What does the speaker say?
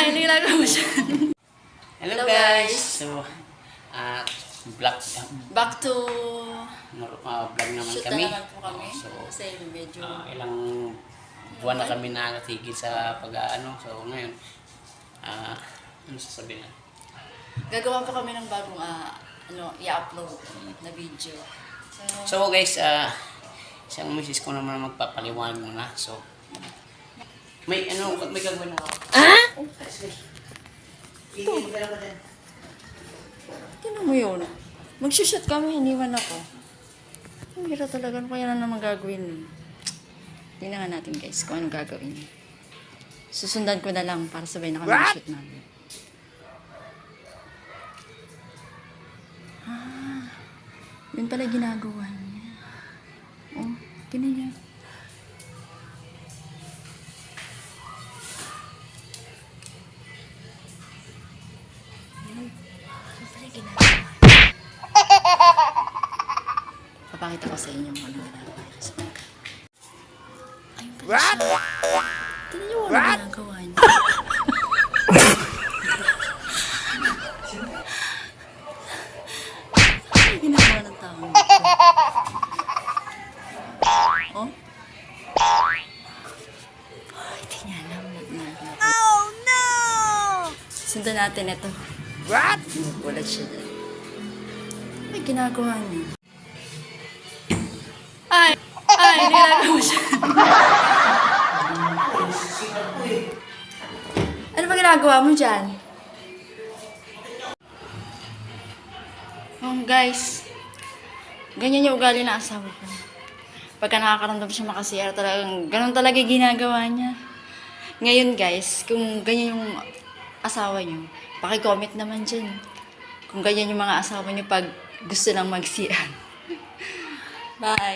Ay, nilagaw mo siya. Hello guys! So, Back to... vlog naman shoot kami. na naman po kami. So, Kasi medyo... ilang buwan na kami natigil sa pag-ano. So, ngayon, ano sasabihin na? Gagawa pa kami ng bagong i-upload na video. So guys, isang misis ko naman magpapaliwanag muna. So, may gagawin ako. Tignan mo yun. Magsushoot kami, iniwan ako. Ang hirap talaga. Ano kaya na naman gagawin? Tingnan nga natin guys kung anong gagawin. Susundan ko na lang para sabay na kami shoot namin. Yun pala ginagawa niya. Oh, tingnan niya. Papakita ko sa inyo kung ano ginagawa niya. Ayun pala siya. Tingnan niyo kung ano ginagawa niya. Ano ginagawa ng tao nito? Oh? Ay, di niya alam. Oh, no! Sundan natin ito. What? Nagulat siya dyan. Ay, ginagawa niya. Ay, nilagaw mo siya. Ano ba ginagawa mo dyan? Guys, ganyan yung ugali na asawa ko. Pagka nakakaramdam siya makasiyara, talagang ganun talaga ginagawa niya. Ngayon guys, kung ganyan yung asawa niyo, paki-comment naman dyan. Kung ganyan yung mga asawa niyo pag gusto lang mag-CR. Bye!